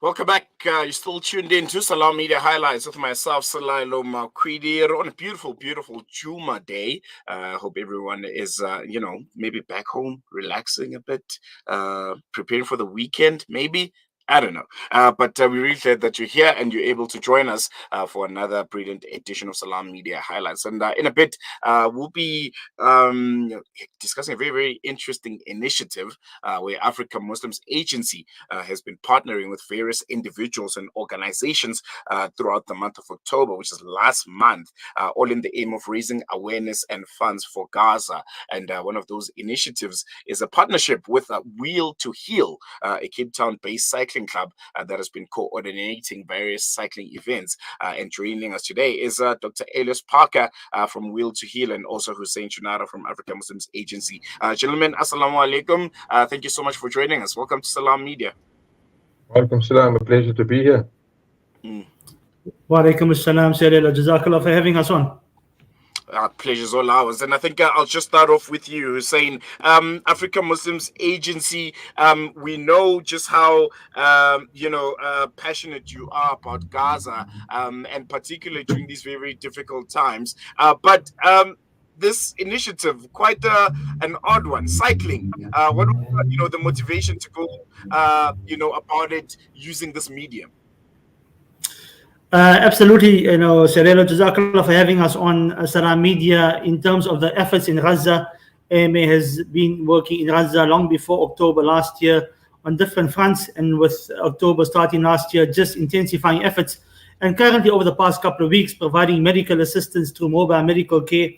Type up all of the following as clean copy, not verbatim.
Welcome back. You're still tuned in to Salam Media Highlights with myself, Salailo Makwidi, on a beautiful, beautiful Juma day. I hope everyone is, maybe back home, relaxing a bit, preparing for the weekend, maybe. I don't know. But we're really glad that you're here and you're able to join us for another brilliant edition of Salam Media Highlights. And in a bit, we'll be discussing a very, very interesting initiative where Africa Muslims Agency has been partnering with various individuals and organizations throughout the month of October, which is last month, all in the aim of raising awareness and funds for Gaza. And one of those initiatives is a partnership with Wheel to Heal, a Cape Town-based cycling club that has been coordinating various cycling events. And joining us today is Dr. Elias Parker from Wheel to Heal and also Hussain Choonara from Africa Muslims Agency. Gentlemen, assalamu alaikum. Thank you so much for joining us. Welcome to Salam Media. Welcome, salam. A pleasure to be here. Wa alaikum assalam, Cyril. Jazakallah for having us on. Pleasure's all ours. And I think I'll just start off with you, Hussein. Africa Muslims Agency, we know just how, passionate you are about Gaza, and particularly during these very, very difficult times. But this initiative, quite an odd one, cycling. What was, the motivation to go, about it using this medium? Absolutely, Cyril, Jazakallah for having us on Salam Media. In terms of the efforts in Gaza, AMA has been working in Gaza long before October last year on different fronts, and with October starting last year, just intensifying efforts. And currently, over the past couple of weeks, providing medical assistance through mobile medical care,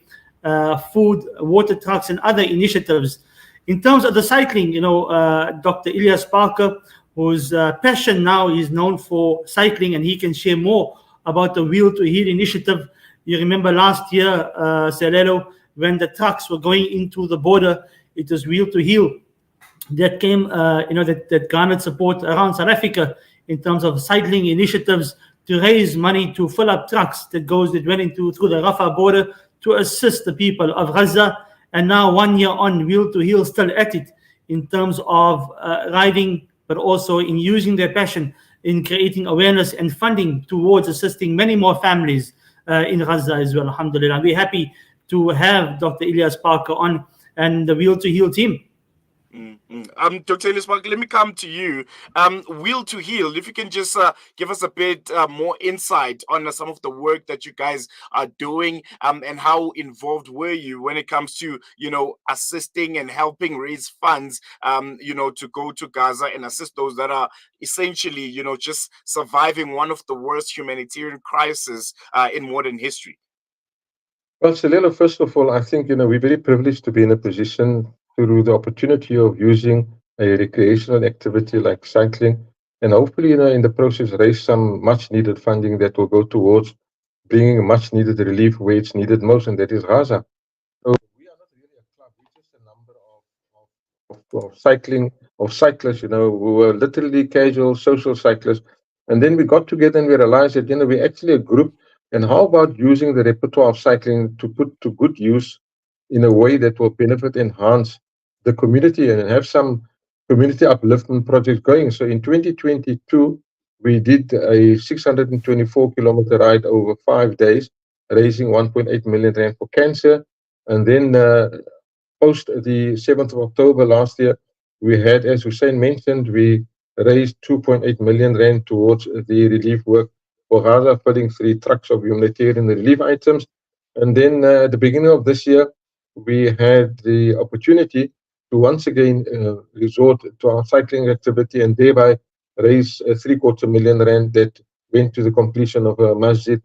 food, water trucks, and other initiatives. In terms of the cycling, Dr. Elias Parker, whose passion now is known for cycling, and he can share more about the Wheel to Heal initiative. You remember last year, Serelo, when the trucks were going into the border, it was Wheel to Heal that came, that garnered support around South Africa in terms of cycling initiatives to raise money to fill up trucks that went through the Rafah border to assist the people of Gaza. And now 1 year on, Wheel to Heal still at it in terms of riding, but also in using their passion in creating awareness and funding towards assisting many more families in Gaza as well. Alhamdulillah. We're happy to have Dr. Elias Parker on and the Wheel to Heal team. Dr. Elias Parker, let me come to you. Wheel to Heal, if you can just give us a bit more insight on some of the work that you guys are doing, and how involved were you when it comes to, assisting and helping raise funds, to go to Gaza and assist those that are essentially, just surviving one of the worst humanitarian crises in modern history. Well, Salila, first of all, I think, we're very privileged to be in a position through the opportunity of using a recreational activity like cycling, and hopefully, in the process, raise some much needed funding that will go towards bringing much needed relief where it's needed most, and that is Gaza. So we are not really a club, we're just a number of cyclists, who were literally casual social cyclists. And then we got together and we realized that, we're actually a group, and how about using the repertoire of cycling to put to good use in a way that will benefit, enhance the community, and have some community upliftment projects going. So in 2022, we did a 624-kilometer ride over 5 days, raising 1.8 million rand for cancer. And then post the 7th of October last year, we had, as Hussein mentioned, we raised 2.8 million rand towards the relief work for Gaza, filling 3 trucks of humanitarian relief items. And then at the beginning of this year, we had the opportunity to once again resort to our cycling activity and thereby raise 750,000 rand that went to the completion of a masjid,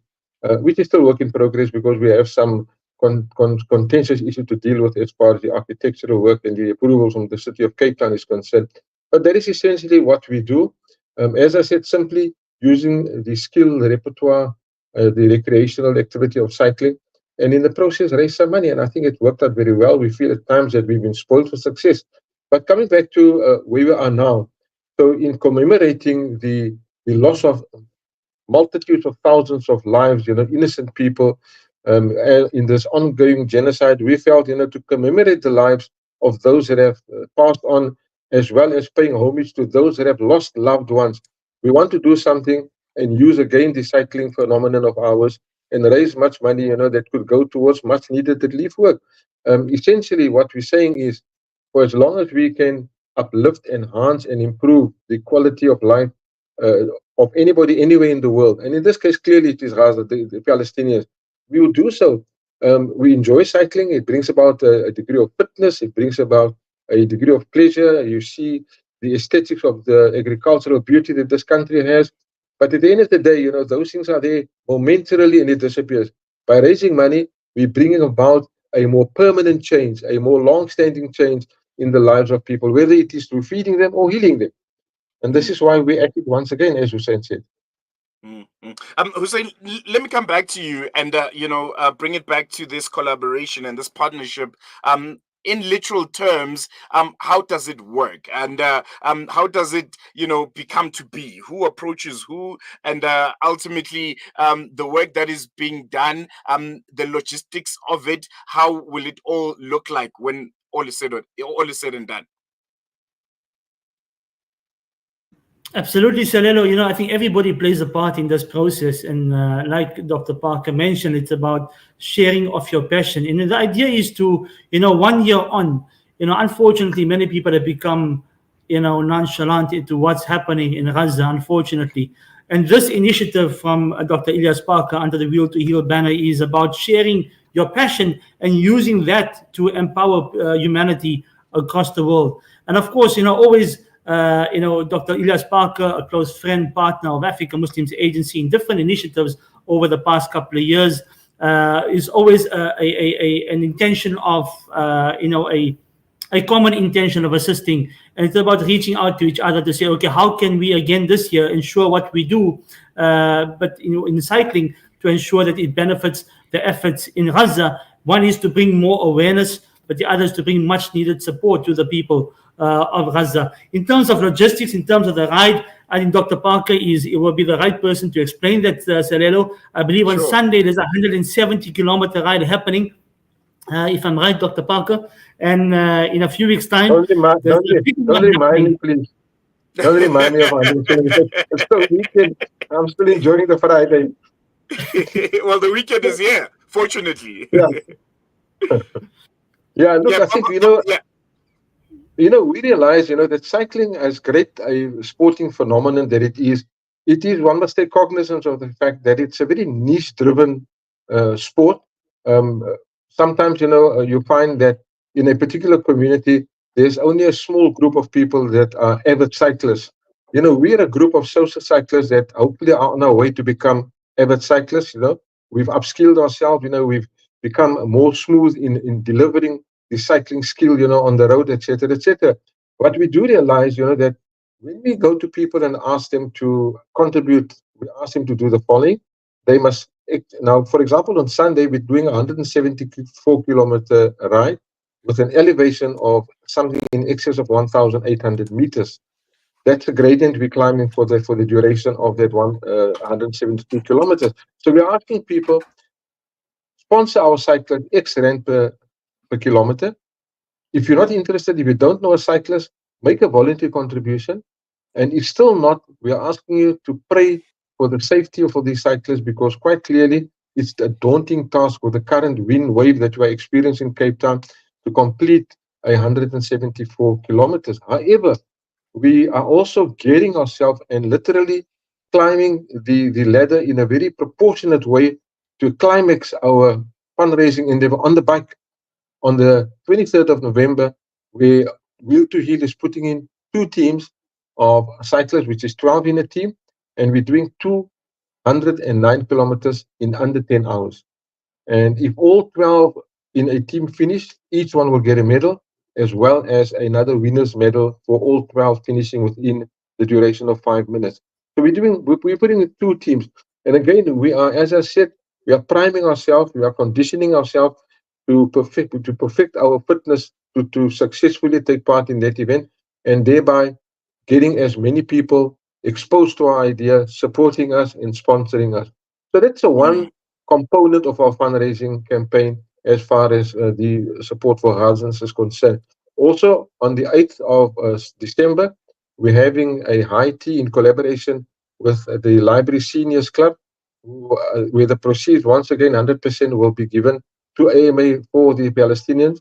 which is still work in progress because we have some contentious issue to deal with as far as the architectural work and the approvals from the city of Cape Town is concerned. But that is essentially what we do. As I said, simply using the skill, the repertoire, the recreational activity of cycling, and in the process raise some money. And I think it worked out very well. We feel at times that we've been spoiled for success. But coming back to where we are now, so in commemorating the loss of multitudes of thousands of lives, innocent people, in this ongoing genocide, we felt, to commemorate the lives of those that have passed on, as well as paying homage to those that have lost loved ones. We want to do something and use again the cycling phenomenon of ours and raise much money, that could go towards much needed relief work. Essentially, what we're saying is, for as long as we can uplift, enhance, and improve the quality of life uh, of anybody anywhere in the world, and in this case, clearly it is Gaza, the Palestinians, we will do so. We enjoy cycling. It brings about a degree of fitness. It brings about a degree of pleasure. You see the aesthetics of the agricultural beauty that this country has. But at the end of the day, those things are there momentarily and it disappears. By raising money, we're bringing about a more permanent change, a more long-standing change in the lives of people, whether it is through feeding them or healing them. And this is why we acted once again, as Hussein said. Hussein, let me come back to you and bring it back to this collaboration and this partnership. In literal terms, how does it work, and how does it become to be? Who approaches who, and ultimately the work that is being done, the logistics of it? How will it all look like when all is said and done? Absolutely, Salelo. I think everybody plays a part in this process. And like Dr. Parker mentioned, it's about sharing of your passion. And the idea is to, 1 year on, unfortunately, many people have become, nonchalant into what's happening in Gaza, unfortunately. And this initiative from Dr. Elias Parker under the Wheel to Heal banner is about sharing your passion and using that to empower humanity across the world. And of course, always Dr. Elias Parker, a close friend, partner of Africa Muslims Agency in different initiatives over the past couple of years, is always an intention of, a common intention of assisting. And it's about reaching out to each other to say, okay, how can we again this year ensure what we do, but in cycling, to ensure that it benefits the efforts in Gaza. One is to bring more awareness, but the other is to bring much needed support to the people of Gaza. In terms of logistics, in terms of the ride, I think Dr. Parker will be the right person to explain that, Salelo. I believe on Sunday there's a 170-kilometer ride happening, if I'm right, Dr. Parker. And in a few weeks' time, don't remind me, please. Don't remind me of 170. It's the weekend. I'm still enjoying the Friday. Well, the weekend is here, fortunately. Yeah. Yeah, look, I think, we realize, that cycling, as great a sporting phenomenon that it is, one must take cognizance of the fact that it's a very niche-driven sport. Sometimes, you find that in a particular community, there's only a small group of people that are avid cyclists. We're a group of social cyclists that hopefully are on our way to become avid cyclists. We've upskilled ourselves. We've become more smooth in delivering the cycling skill, on the road, etc., etc. But we do realize, that when we go to people and ask them to contribute, we ask them to do the following. They must now, for example, on Sunday we're doing a 174-kilometer ride with an elevation of something in excess of 1,800 meters. That's a gradient we're climbing for the duration of that 172 kilometers. So we're asking people, sponsor our cyclist X rand per kilometer. If you're not interested, if you don't know a cyclist, make a voluntary contribution. And if still not, we are asking you to pray for the safety of these cyclists, because quite clearly it's a daunting task with the current wind wave that we're experiencing in Cape Town to complete 174 kilometers. However, we are also gearing ourselves and literally climbing the ladder in a very proportionate way to climax our fundraising endeavor on the bike. On the 23rd of November, Wheel to Heal is putting in 2 teams of cyclists, which is 12 in a team, and we're doing 209 kilometers in under 10 hours. And if all 12 in a team finish, each one will get a medal, as well as another winner's medal for all 12 finishing within the duration of 5 minutes. So we're putting in 2 teams. And again, we are, as I said, we are priming ourselves, we are conditioning ourselves to perfect our fitness to successfully take part in that event, and thereby getting as many people exposed to our idea, supporting us and sponsoring us. So that's one component of our fundraising campaign as far as the support for Gazans is concerned. Also, on the 8th of December, we're having a high tea in collaboration with the Library Seniors Club, where the proceeds, once again, 100% will be given to AMA for the Palestinians.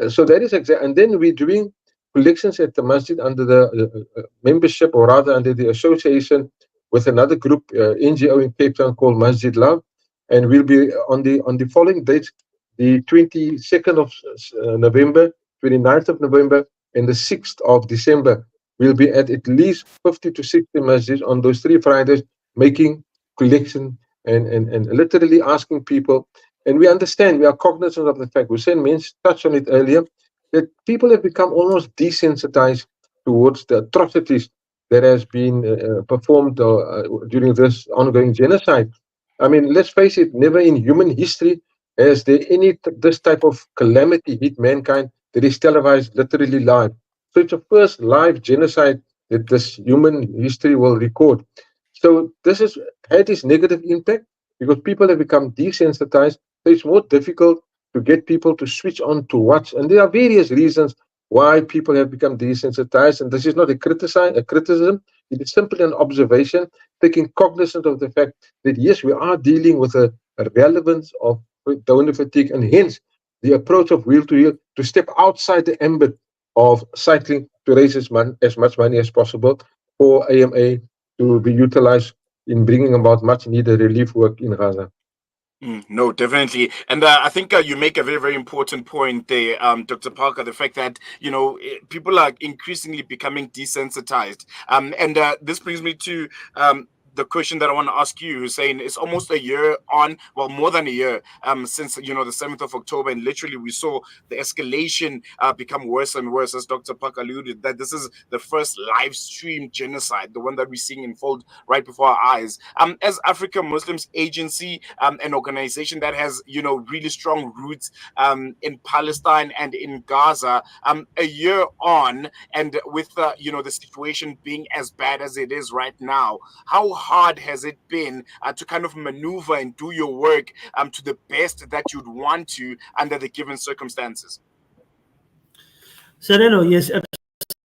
So that is exactly, and then we're doing collections at the masjid under the membership, or rather under the association with another group, NGO in Cape Town called Masjid Love, and we'll be on the following dates, the 22nd of November, 29th of November, and the 6th of December. We'll be at least 50 to 60 masjids on those 3 Fridays, making collection and literally asking people. And we understand, we are cognizant of the fact, Hussein touched on it earlier, that people have become almost desensitized towards the atrocities that has been performed during this ongoing genocide. I mean, let's face it, never in human history has there this type of calamity hit mankind that is televised literally live. So it's the first live genocide that this human history will record. So this has had this negative impact because people have become desensitized. So it's more difficult to get people to switch on to watch. And there are various reasons why people have become desensitized. And this is not a criticism. It is simply an observation, taking cognizance of the fact that, yes, we are dealing with a relevance of donor fatigue, and hence the approach of wheel to wheel to step outside the ambit of cycling to raise as much money as possible for AMA to be utilized in bringing about much needed relief work in Gaza. No, definitely. And I think you make a very, very important point there, Dr. Parker, the fact that, people are increasingly becoming desensitized. And this brings me to the question that I want to ask you, Hussein. It's almost a year on, well, more than a year since, the 7th of October. And literally we saw the escalation become worse and worse, as Dr. Parker alluded, that this is the first live stream genocide, the one that we're seeing unfold right before our eyes. As African Muslims Agency, an organization that has, really strong roots in Palestine and in Gaza, a year on, and with, the situation being as bad as it is right now, how hard has it been to kind of maneuver and do your work to the best that you'd want to under the given circumstances? Sereno, yes,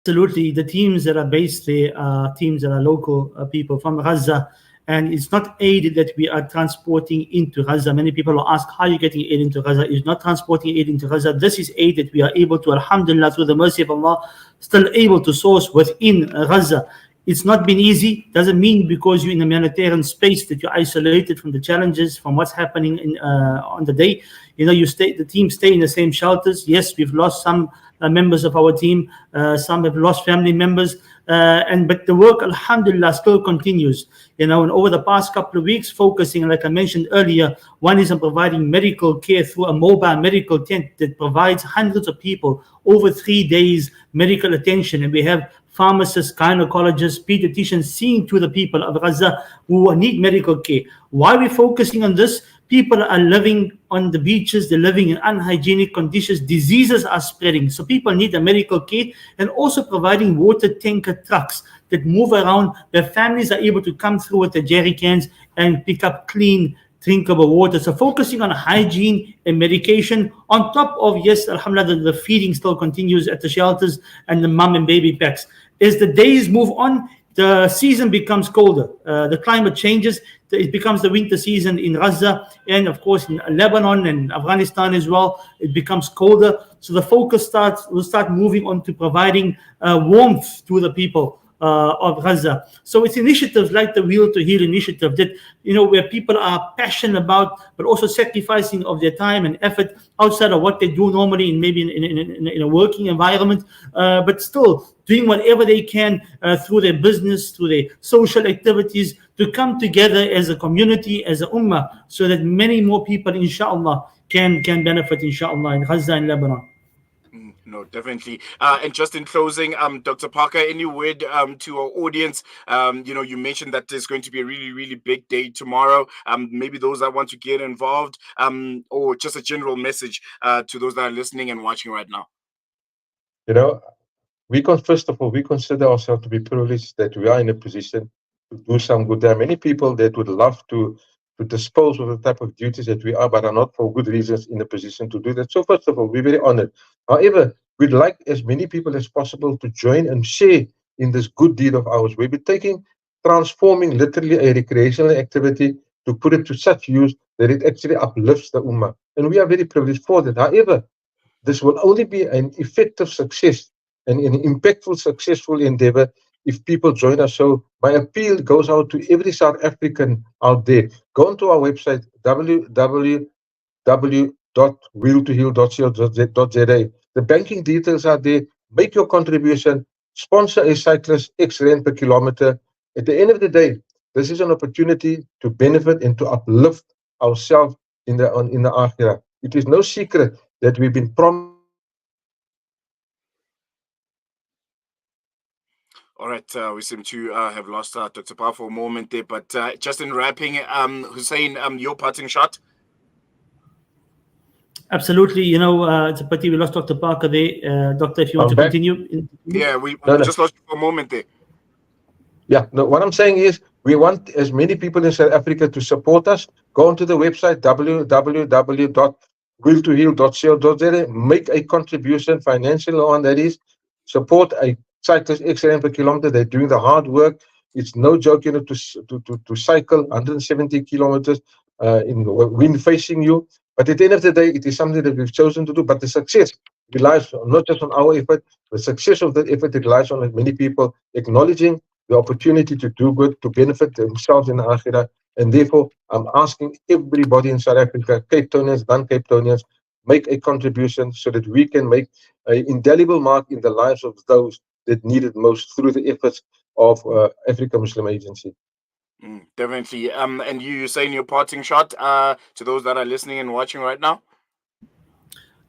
absolutely. The teams that are based there are teams that are local people from Gaza, and it's not aid that we are transporting into Gaza. Many people will ask, how are you getting aid into Gaza? It's not transporting aid into Gaza. This is aid that we are able to, alhamdulillah, through the mercy of Allah, still able to source within Gaza. It's not been easy. Doesn't mean because you're in a humanitarian space that you're isolated from the challenges, from what's happening on the day. The team stay in the same shelters. Yes, we've lost some members of our team. Some have lost family members. But the work, alhamdulillah, still continues. And over the past couple of weeks, focusing, like I mentioned earlier, one is on providing medical care through a mobile medical tent that provides hundreds of people over 3 days medical attention. And we have pharmacists, gynecologists, pediatricians seeing to the people of Gaza who need medical care. Why are we focusing on this? People are living on the beaches, they're living in unhygienic conditions, diseases are spreading. So people need a medical care, and also providing water tanker trucks that move around, where families are able to come through with the jerry cans and pick up clean, drinkable water. So focusing on hygiene and medication, on top of, yes, alhamdulillah, the feeding still continues at the shelters and the mom and baby packs. As the days move on, the season becomes colder. The climate changes. It becomes the winter season in Gaza, and of course in Lebanon and Afghanistan as well. It becomes colder. So the focus will start moving on to providing warmth to the people of Gaza. So it's initiatives like the Wheel to Heal initiative that, where people are passionate about, but also sacrificing of their time and effort outside of what they do normally in a working environment, but still doing whatever they can through their business, through their social activities, to come together as a community, as a ummah, so that many more people, inshallah, can benefit, inshallah, in Gaza and Lebanon. No, definitely. And just in closing, Dr. Parker, any word to our audience? You mentioned that there's going to be a really, really big day tomorrow. Maybe those that want to get involved, or just a general message to those that are listening and watching right now. First of all, we consider ourselves to be privileged that we are in a position to do some good. There are many people that would love to dispose of the type of duties that we are, but are not for good reasons in a position to do that. So first of all, we're very honored. However, we'd like as many people as possible to join and share in this good deed of ours. We'll be transforming literally a recreational activity to put it to such use that it actually uplifts the Ummah. And we are very privileged for that. However, this will only be an effective success and an impactful, successful endeavor if people join us. So my appeal goes out to every South African out there. Go onto our website, www.wheeltoheal.co.za. The banking details are there. Make your contribution. Sponsor a cyclist, X rand per kilometer. At the end of the day, this is an opportunity to benefit and to uplift ourselves in the akhirah. It is no secret that we've been promised. All right, we seem to have lost Dr. Pa for a moment there, but just in wrapping, Hussain, your parting shot. Absolutely. It's a pity we lost Dr. Parker there. Doctor, if you want to continue. Yeah, we just lost you for a moment there. Yeah, no, what I'm saying is we want as many people in South Africa to support us. Go onto the website, www.willtoheal.co.za. Make a contribution, financial one that is. Support a cyclist X rand per kilometer. They're doing the hard work. It's no joke, to cycle 170 kilometers in wind facing you. But at the end of the day, it is something that we've chosen to do. But the success relies not just on our effort. The success of that effort relies on many people acknowledging the opportunity to do good, to benefit themselves in the akhirah. And therefore, I'm asking everybody in South Africa, Cape Townians, non-Cape Townians, make a contribution so that we can make an indelible mark in the lives of those that need it most through the efforts of Africa Muslim Agency. Definitely. And you saying your parting shot to those that are listening and watching right now?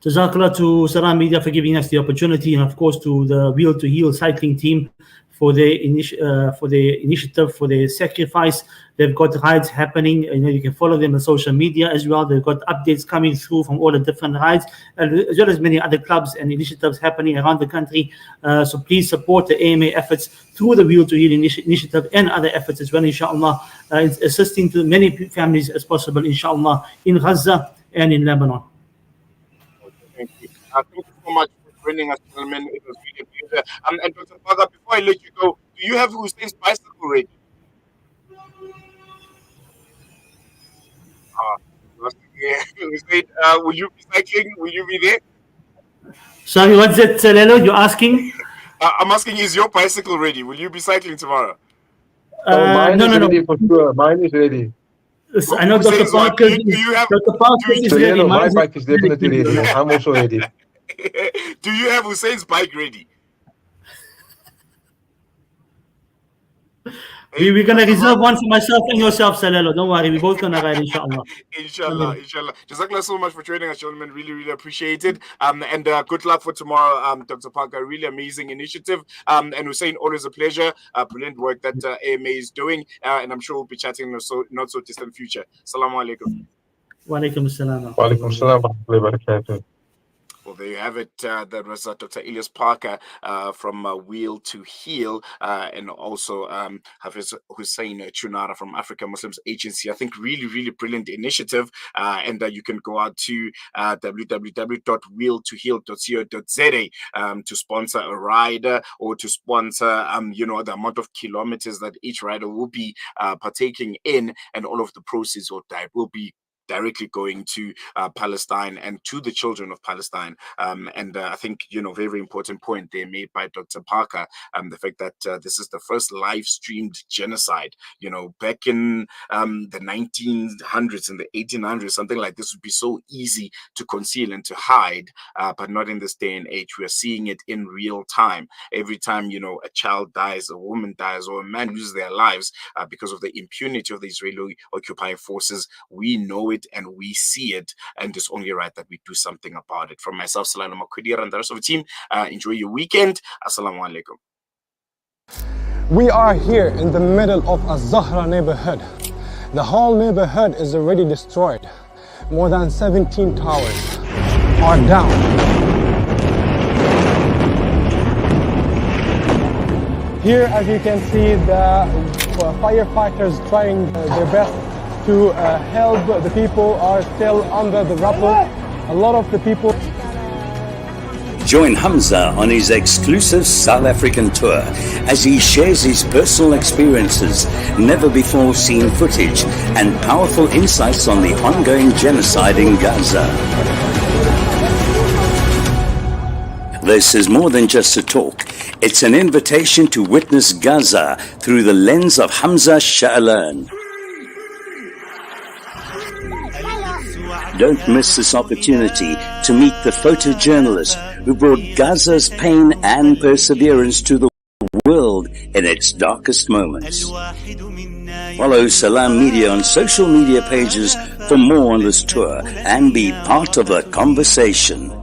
Jazakallah to Salam Media for giving us the opportunity, and of course to the Wheel to Heal cycling team for their initiative, for their sacrifice. They've got rides happening. You can follow them on social media as well. They've got updates coming through from all the different rides, as well as many other clubs and initiatives happening around the country. So please support the AMA efforts through the Wheel to Heal initiative and other efforts as well, inshallah, assisting to many families as possible, inshallah, in Gaza and in Lebanon. Thank you. Thank you so much for joining us, gentlemen. It was really a pleasure. And Dr. Parker, before I let you go, do you have Hussein's bicycle ready? Hussain, will you be cycling? Will you be there? Sorry, what's it, Lelo? You're asking? I'm asking, is your bicycle ready? Will you be cycling tomorrow? Mine is ready for sure. Mine is ready. I know Dr. Parker is ready. My bike is definitely ready. I'm also ready. Do you have Hussein's bike ready? We're going to reserve one for myself and yourself, Salelo. Don't worry. We're both going to ride, inshallah. Inshallah. Jazakallah so much for joining us, gentlemen. Really, really appreciate it. And good luck for tomorrow, Dr. Parker. Really amazing initiative. And Hussain, always a pleasure. Brilliant work that AMA is doing. And I'm sure we'll be chatting in the not so distant future. Assalamu alaikum. Wa alaikum assalam. Wa alaikum assalam wa rahmatullahi wa barakatuh. Well, there you have it. That was Dr. Elias Parker from Wheel to Heal, and also Hafidh Hussain Choonara from Africa Muslims Agency. I think really, really brilliant initiative. And you can go out to www.wheeltoheal.co.za to sponsor a rider or to sponsor, the amount of kilometers that each rider will be partaking in, and all of the proceeds will be directly going to Palestine and to the children of Palestine. And I think, very, very important point there made by Dr. Parker, the fact that this is the first live streamed genocide. Back in the 1900s and the 1800s, something like this would be so easy to conceal and to hide, but not in this day and age. We are seeing it in real time. Every time, a child dies, a woman dies, or a man loses their lives because of the impunity of the Israeli occupying forces, we know it and we see it, and it's only right that we do something about it. From myself, Salam Makudir, and the rest of the team, enjoy your weekend. Assalamu alaikum. We are here in the middle of a Zahra neighborhood. The whole neighborhood is already destroyed. More than 17 towers are down. Here, as you can see, the firefighters trying their best to help. The people are still under the rubble. A lot of the people Join Hamza on his exclusive South African tour as he shares his personal experiences, never before seen footage, and powerful insights on the ongoing genocide in Gaza. This is more than just a talk. It's an invitation to witness Gaza through the lens of Hamza Sha'alan. Don't miss this opportunity to meet the photojournalist who brought Gaza's pain and perseverance to the world in its darkest moments. Follow Salam Media on social media pages for more on this tour and be part of the conversation.